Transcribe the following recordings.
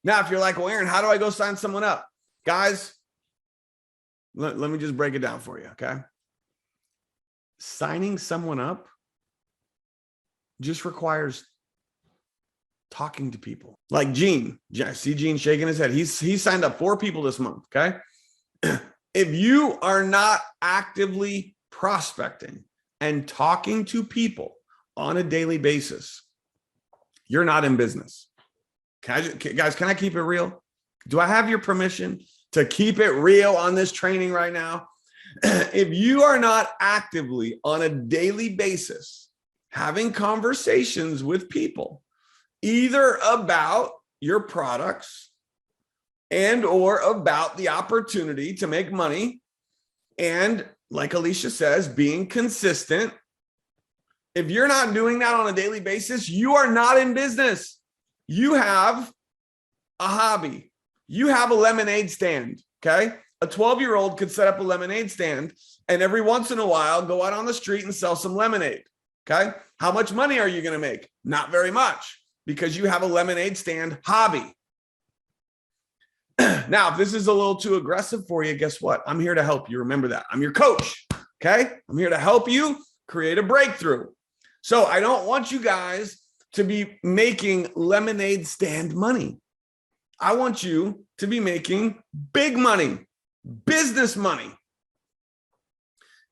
Now, if you're like, well, Aaron, how do I go sign someone up? Guys, let me just break it down for you, okay? Signing someone up just requires talking to people. Like Gene, I see Gene shaking his head. He signed up 4 people this month, okay? If you are not actively prospecting and talking to people on a daily basis, you're not in business. Guys, can I keep it real? Do I have your permission to keep it real on this training right now? If you are not actively on a daily basis having conversations with people, either about your products and or about the opportunity to make money, and like Alicia says, being consistent, if you're not doing that on a daily basis, you are not in business. You have a hobby. You have a lemonade stand, okay? A 12-year-old could set up a lemonade stand and every once in a while go out on the street and sell some lemonade, okay? How much money are you going to make? Not very much, because you have a lemonade stand hobby. Now, if this is a little too aggressive for you, guess what? I'm here to help you. Remember that. I'm your coach, okay? I'm here to help you create a breakthrough. So I don't want you guys to be making lemonade stand money. I want you to be making big money, business money.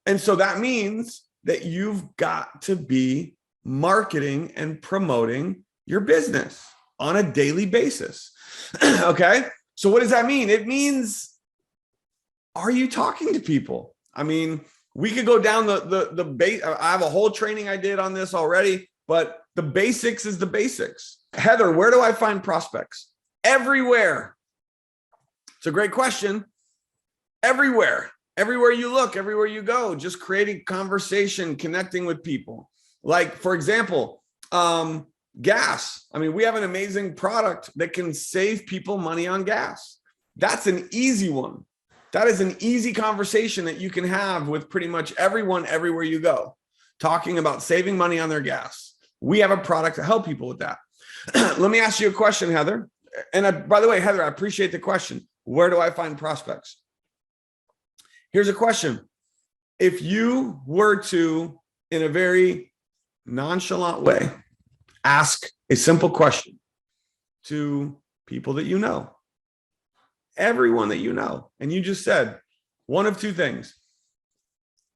And so that means that you've got to be marketing and promoting your business on a daily basis. Okay. So what does that mean? It means, are you talking to people? I mean, we could go down the base. I have a whole training I did on this already, but the basics is the basics. Heather, where do I find prospects? Everywhere. It's a great question. Everywhere you look, everywhere you go, just creating conversation, connecting with people. Like, for example, gas. I mean, we have an amazing product that can save people money on gas. That's an easy one. That is an easy conversation that you can have with pretty much everyone, everywhere you go, talking about saving money on their gas. We have a product to help people with that. Let me ask you a question, Heather. And by the way, Heather, I appreciate the question. Where do I find prospects? Here's a question. If you were to, in a very nonchalant way, ask a simple question to people that you know, everyone that you know, and you just said one of two things.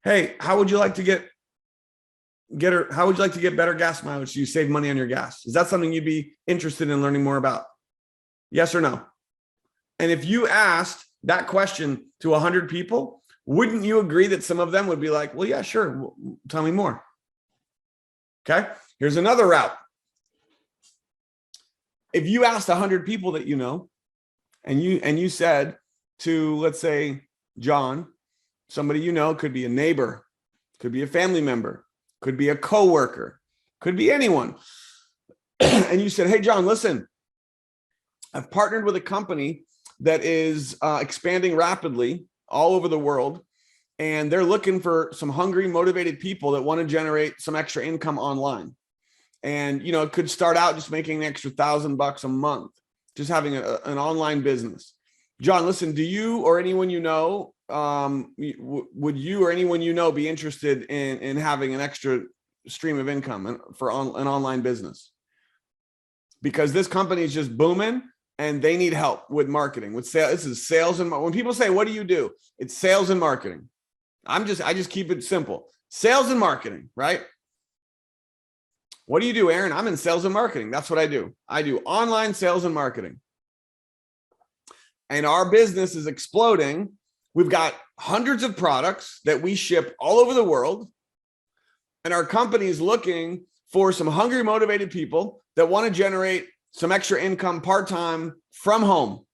Hey, how would you like to get better gas mileage so you save money on your gas? Is that something you'd be interested in learning more about? Yes or no? And if you asked that question to 100 people, wouldn't you agree that some of them would be like, well, yeah, sure. Tell me more. Okay. Here's another route. If you asked 100 people that you know, and you said to, let's say, John, somebody you know, could be a neighbor, could be a family member, could be a coworker, could be anyone. And you said, hey, John, listen, I've partnered with a company that is expanding rapidly all over the world. And they're looking for some hungry, motivated people that want to generate some extra income online. And, you know, it could start out just making an extra $1,000 a month, just having an online business. John, listen, do you or anyone you know, would you or anyone you know be interested in having an extra stream of income for an online business? Because this company is just booming and they need help with marketing, with sales. This is sales. And when people say, what do you do? It's sales and marketing. I just keep it simple. Sales and marketing, right? What do you do, Aaron? I'm in sales and marketing. That's what I do. I do online sales and marketing. And our business is exploding. We've got hundreds of products that we ship all over the world. And our company is looking for some hungry, motivated people that want to generate some extra income part-time from home.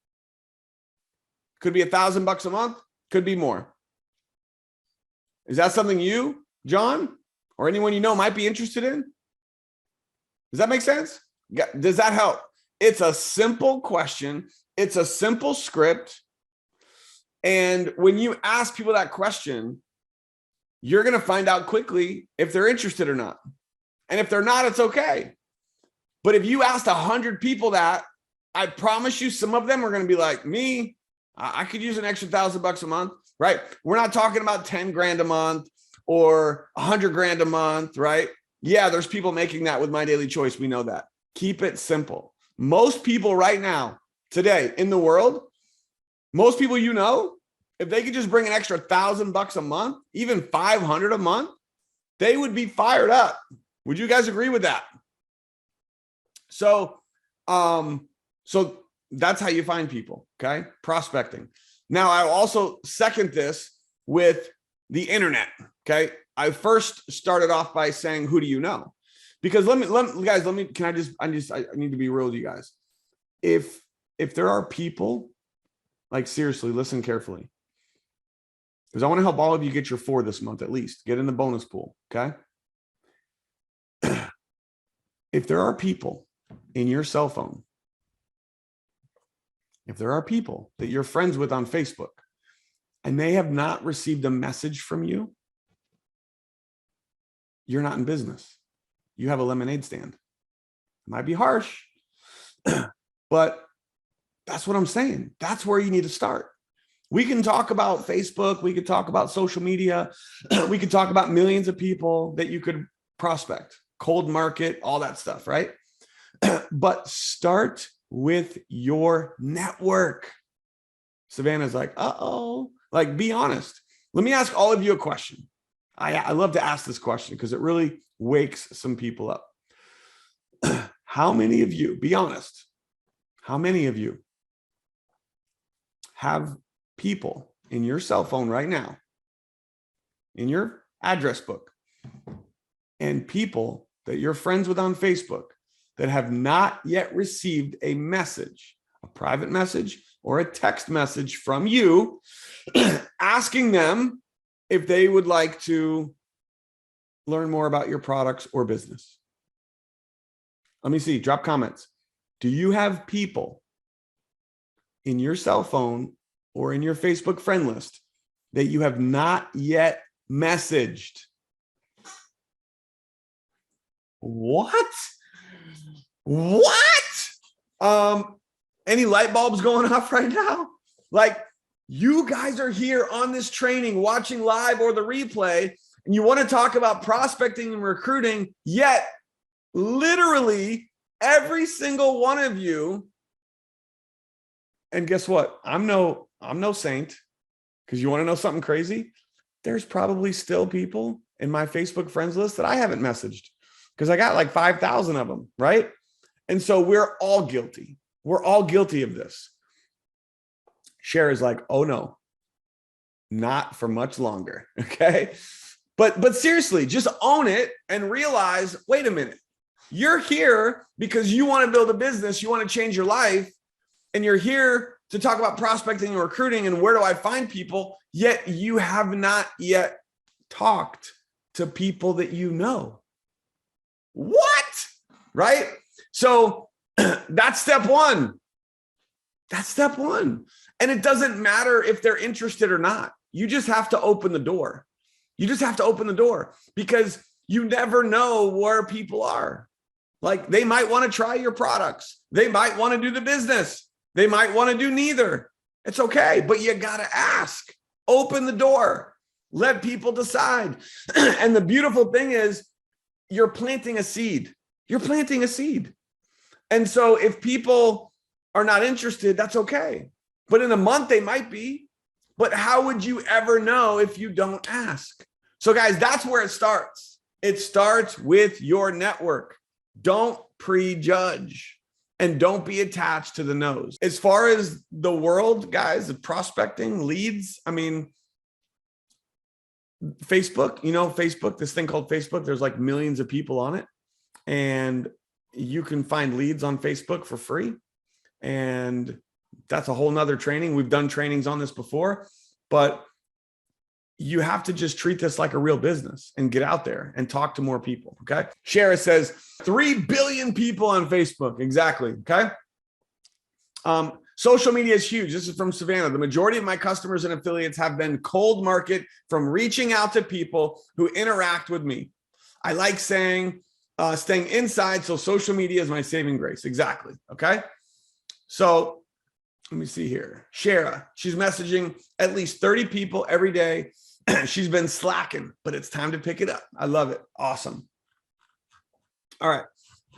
Could be $1,000 a month, could be more. Is that something you, John, or anyone you know might be interested in? Does that make sense? Does that help? It's a simple question. It's a simple script. And when you ask people that question, you're going to find out quickly if they're interested or not. And if they're not, it's okay. But if you asked 100 people that, I promise you, some of them are going to be like me. I could use an extra $1,000 a month, right? We're not talking about 10 grand a month or 100 grand a month, right? Yeah, there's people making that with My Daily Choice. We know that. Keep it simple. Most people right now, today in the world, most people you know, if they could just bring an extra $1,000 a month, even 500 a month, they would be fired up. Would you guys agree with that? So that's how you find people, okay? Prospecting. Now, I also second this with the internet, okay? I first started off by saying, who do you know? Because I need to be real with you guys. If there are people, like seriously, listen carefully, because I want to help all of you get your 4 this month, at least get in the bonus pool, okay? If there are people in your cell phone, if there are people that you're friends with on Facebook and they have not received a message from you, you're not in business. You have a lemonade stand. It might be harsh, but that's what I'm saying. That's where you need to start. We can talk about Facebook. We could talk about social media. We could talk about millions of people that you could prospect, cold market, all that stuff, right? But start with your network. Savannah's like, uh-oh. Like, be honest. Let me ask all of you a question. I love to ask this question because it really wakes some people up. How many of you, be honest, how many of you have people in your cell phone right now, in your address book, and people that you're friends with on Facebook that have not yet received a message, a private message or a text message from you asking them if they would like to learn more about your products or business? Let me see, drop comments. Do you have people in your cell phone or in your Facebook friend list that you have not yet messaged? What? Any light bulbs going off right now? Like, you guys are here on this training, watching live or the replay, and you want to talk about prospecting and recruiting, yet literally every single one of you, and guess what? I'm no saint, because you want to know something crazy? There's probably still people in my Facebook friends list that I haven't messaged because I got like 5,000 of them, right? And so we're all guilty. We're all guilty of this. Cher is like, oh no, not for much longer, okay? But seriously, just own it and realize, wait a minute, you're here because you want to build a business, you want to change your life, and you're here to talk about prospecting and recruiting and where do I find people, yet you have not yet talked to people that you know. What? Right? So that's step one. That's step one. And it doesn't matter if they're interested or not. You just have to open the door. You just have to open the door because you never know where people are. Like, they might want to try your products. They might want to do the business. They might want to do neither. It's okay, but you got to ask. Open the door. Let people decide. And the beautiful thing is, you're planting a seed. You're planting a seed. And so if people are not interested, that's okay. But in a month, they might be. But how would you ever know if you don't ask? So guys, that's where it starts. It starts with your network. Don't prejudge and don't be attached to the nose. As far as the world, guys, the prospecting leads, I mean, Facebook, Facebook, this thing called Facebook, there's like millions of people on it. And you can find leads on Facebook for free. And that's a whole nother training. We've done trainings on this before, but you have to just treat this like a real business and get out there and talk to more people. Okay. Shara says 3 billion people on Facebook. Exactly. Okay. Social media is huge. This is from Savannah. The majority of my customers and affiliates have been cold market from reaching out to people who interact with me. I like staying inside. So social media is my saving grace. Exactly. Okay. So let me see here. Shara, she's messaging at least 30 people every day. She's been slacking, but it's time to pick it up. I love it. Awesome. All right.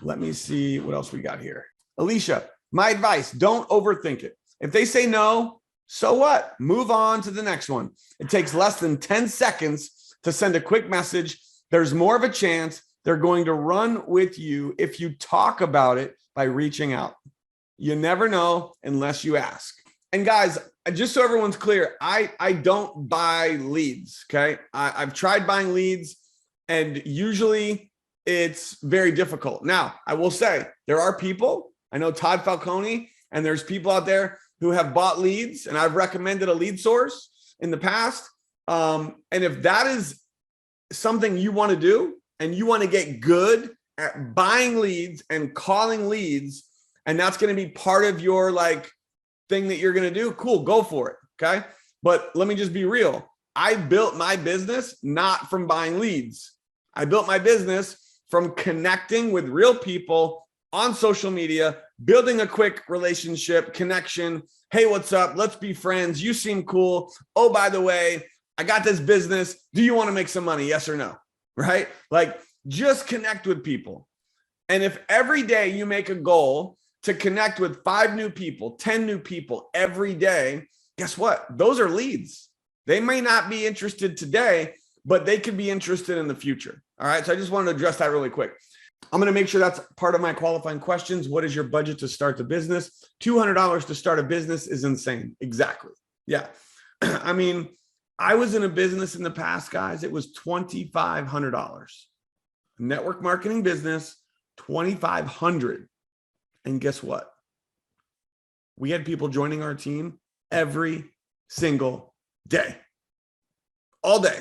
Let me see what else we got here. Alicia, my advice, don't overthink it. If they say no, so what? Move on to the next one. It takes less than 10 seconds to send a quick message. There's more of a chance they're going to run with you if you talk about it by reaching out. You never know unless you ask. And guys, just so everyone's clear, I don't buy leads, okay? I've tried buying leads, and usually it's very difficult. Now, I will say there are people, I know Todd Falcone, and there's people out there who have bought leads, and I've recommended a lead source in the past. And if that is something you want to do, and you want to get good at buying leads and calling leads, and that's going to be part of your thing that you're going to do, cool, go for it. Okay. But let me just be real. I built my business not from buying leads. I built my business from connecting with real people on social media, building a quick relationship, connection. Hey, what's up? Let's be friends. You seem cool. Oh, by the way, I got this business. Do you want to make some money? Yes or no? Right? Just connect with people. And if every day you make a goal to connect with 5 new people, 10 new people every day, guess what? Those are leads. They may not be interested today, but they could be interested in the future. All right. So I just wanted to address that really quick. I'm going to make sure that's part of my qualifying questions. What is your budget to start the business? $200 to start a business is insane. Exactly. Yeah. I mean, I was in a business in the past, guys. It was $2,500. Network marketing business, $2,500. And guess what? We had people joining our team every single day, all day,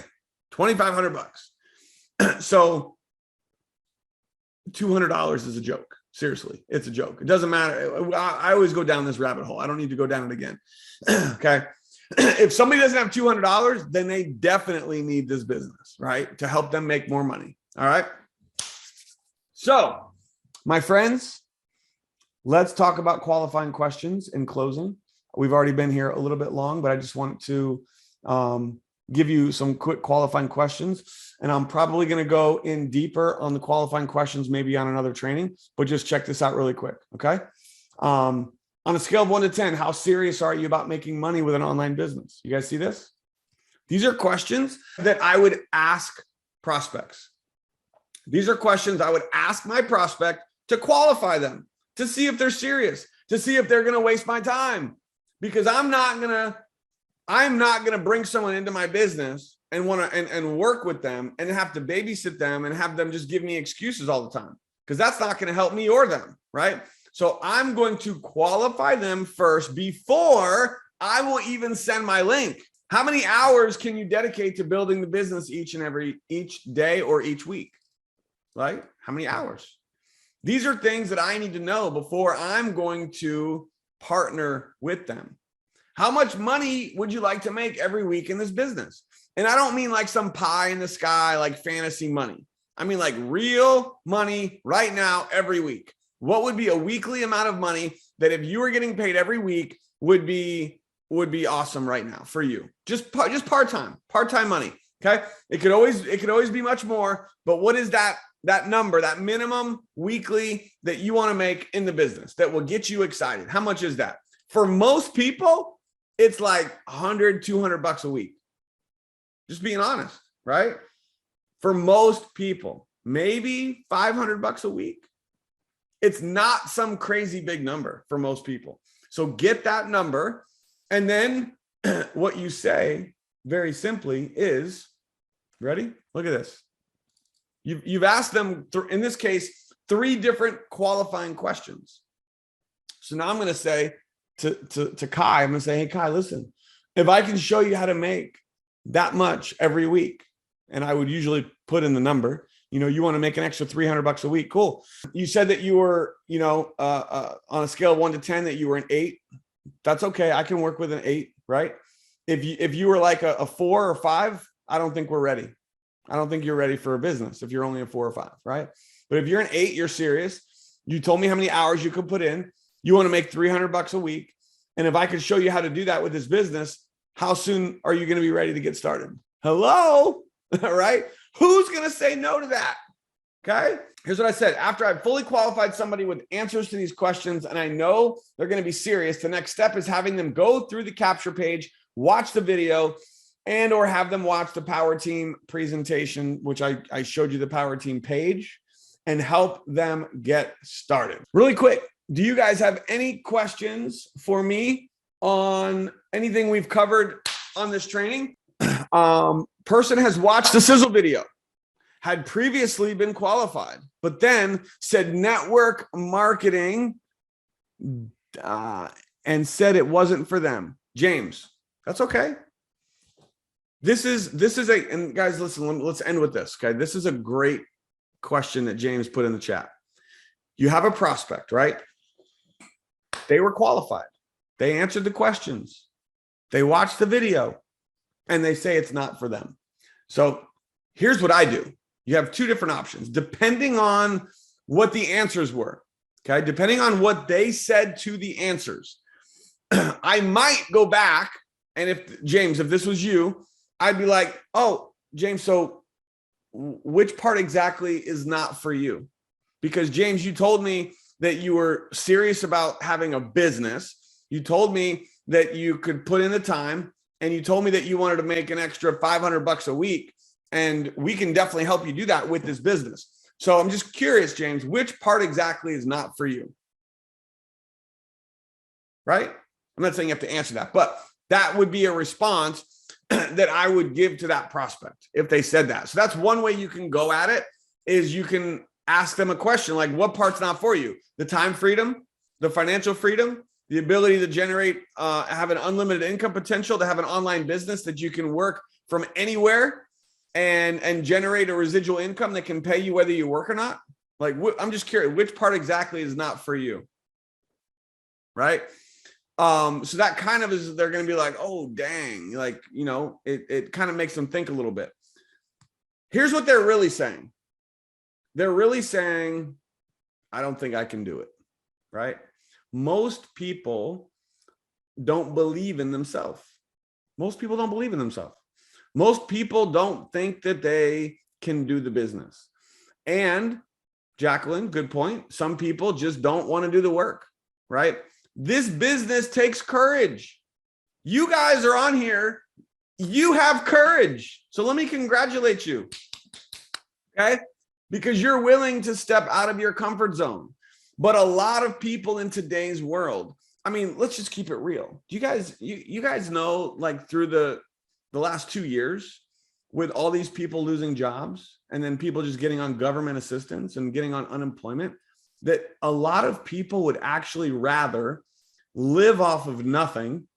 $2,500. So $200 is a joke. Seriously, it's a joke. It doesn't matter. I always go down this rabbit hole. I don't need to go down it again. Okay. If somebody doesn't have $200, then they definitely need this business, right? To help them make more money. All right. So, my friends, let's talk about qualifying questions in closing. We've already been here a little bit long, but I just want to give you some quick qualifying questions. And I'm probably going to go in deeper on the qualifying questions, maybe on another training, but just check this out really quick. Okay. On a scale of 1 to 10, how serious are you about making money with an online business? You guys see this? These are questions that I would ask prospects. These are questions I would ask my prospect to qualify them, to see if they're serious, to see if they're going to waste my time, because I'm not going to bring someone into my business and want to and work with them and have to babysit them and have them just give me excuses all the time, because that's not going to help me or them, right? So I'm going to qualify them first before I will even send my link. How many hours can you dedicate to building the business each day or each week? Right? How many hours? These are things that I need to know before I'm going to partner with them. How much money would you like to make every week in this business? And I don't mean like some pie in the sky, like fantasy money. I mean like real money right now, every week. What would be a weekly amount of money that if you were getting paid every week would be awesome right now for you? Just part-time money. Okay. It could always be much more, but what is that number, that minimum weekly that you want to make in the business that will get you excited? How much is that? For most people, it's like $100, $200 a week. Just being honest, right? For most people, maybe $500 a week. It's not some crazy big number for most people. So get that number. And then what you say very simply is, ready? Look at this. You've asked them, in this case, 3 different qualifying questions. So now I'm going to say to Kai, I'm going to say, hey, Kai, listen, if I can show you how to make that much every week, and I would usually put in the number, you want to make an extra $300 a week. Cool. You said that you were, on a scale of 1 to 10, that you were an 8. That's okay. I can work with an 8, right? If you were like a 4 or 5, I don't think we're ready. I don't think you're ready for a business if you're only a 4 or 5, right? But if you're an 8, you're serious. You told me how many hours you could put in. You want to make 300 bucks a week. And if I could show you how to do that with this business, how soon are you going to be ready to get started? Hello? All right. Who's going to say no to that? Okay. Here's what I said. After I've fully qualified somebody with answers to these questions, and I know they're going to be serious, the next step is having them go through the capture page, watch the video, and or have them watch the Power Team presentation, which I showed you the Power Team page, and help them get started. Really quick, do you guys have any questions for me on anything we've covered on this training? Person has watched the sizzle video, had previously been qualified, but then said network marketing and said it wasn't for them. James, that's okay. This is a, and guys, listen, let's end with this. Okay. This is a great question that James put in the chat. You have a prospect, right? They were qualified. They answered the questions. They watched the video and they say it's not for them. So here's what I do. You have two different options depending on what the answers were. Okay. Depending on what they said to the answers, I might go back. And if James, if this was you, I'd be like, oh, James, so which part exactly is not for you? Because James, you told me that you were serious about having a business. You told me that you could put in the time, and you told me that you wanted to make an extra 500 bucks a week. And we can definitely help you do that with this business. So I'm just curious, James, which part exactly is not for you? Right? I'm not saying you have to answer that, but that would be a response that I would give to that prospect if they said that. So that's one way you can go at it, is you can ask them a question like, what part's not for you? The time freedom, the financial freedom, the ability to generate, have an unlimited income potential, to have an online business that you can work from anywhere and generate a residual income that can pay you whether you work or not. Like, I'm just curious, which part exactly is not for you? Right? So that kind of is, they're going to be like, oh, dang, like, you know, it kind of makes them think a little bit. Here's what they're really saying. They're really saying, I don't think I can do it. Right? Most people don't believe in themselves. Most people don't believe in themselves. Most people don't think that they can do the business. And Jacqueline, good point. Some people just don't want to do the work, right? This business takes courage. You guys are on here. You have courage. So let me congratulate you. Okay? Because you're willing to step out of your comfort zone. But a lot of people in today's world, I mean, let's just keep it real. You guys know, like, through the last 2 years, with all these people losing jobs and then people just getting on government assistance and getting on unemployment, that a lot of people would actually rather live off of nothing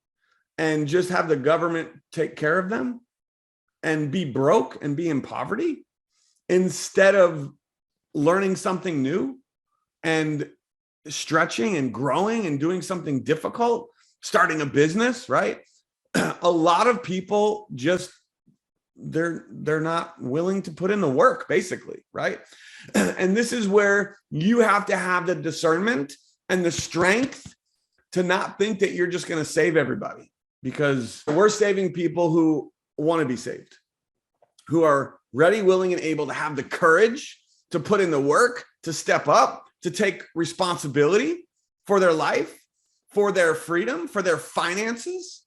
and just have the government take care of them and be broke and be in poverty, instead of learning something new and stretching and growing and doing something difficult, starting a business, right? A lot of people just, they're not willing to put in the work, basically, right? And this is where you have to have the discernment and the strength to not think that you're just going to save everybody, because we're saving people who want to be saved, who are ready, willing, and able to have the courage to put in the work, to step up, to take responsibility for their life, for their freedom, for their finances.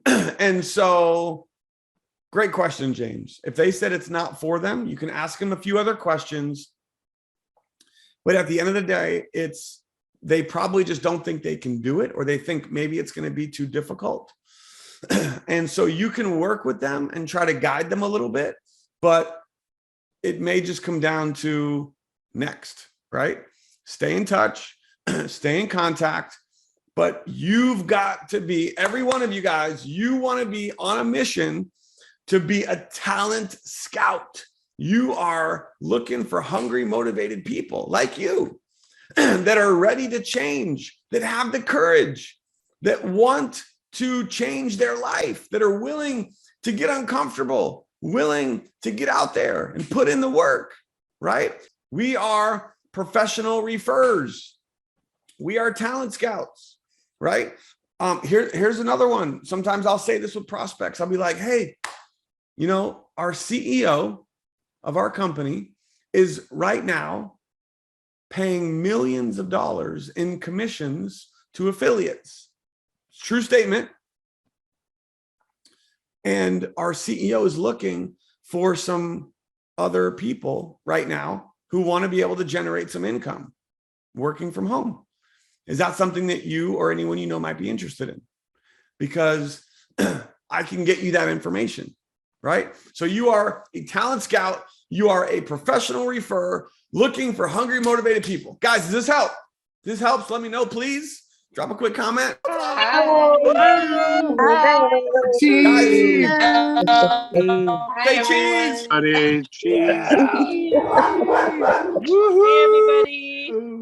And so, great question, James. If they said it's not for them, you can ask them a few other questions. But at the end of the day, they probably just don't think they can do it, or they think maybe it's going to be too difficult. And so you can work with them and try to guide them a little bit, but it may just come down to next, right? Stay in touch, stay in contact. But you've got to be, every one of you guys, you want to be on a mission to be a talent scout. You are looking for hungry, motivated people like you that are ready to change, that have the courage, that want to change their life, that are willing to get uncomfortable, willing to get out there and put in the work, right? We are professional referrers. We are talent scouts, right? Here's another one. Sometimes I'll say this with prospects. I'll be like, hey, you know, our CEO of our company is right now paying millions of dollars in commissions to affiliates. True statement. And our CEO is looking for some other people right now who want to be able to generate some income working from home. Is that something that you or anyone you know might be interested in? Because I can get you that information, right? So you are a talent scout. You are a professional referrer looking for hungry, motivated people. Guys, does this help? If this helps, let me know, please. Drop a quick comment. Cheese. Say cheese. Cheese. Hey, everybody.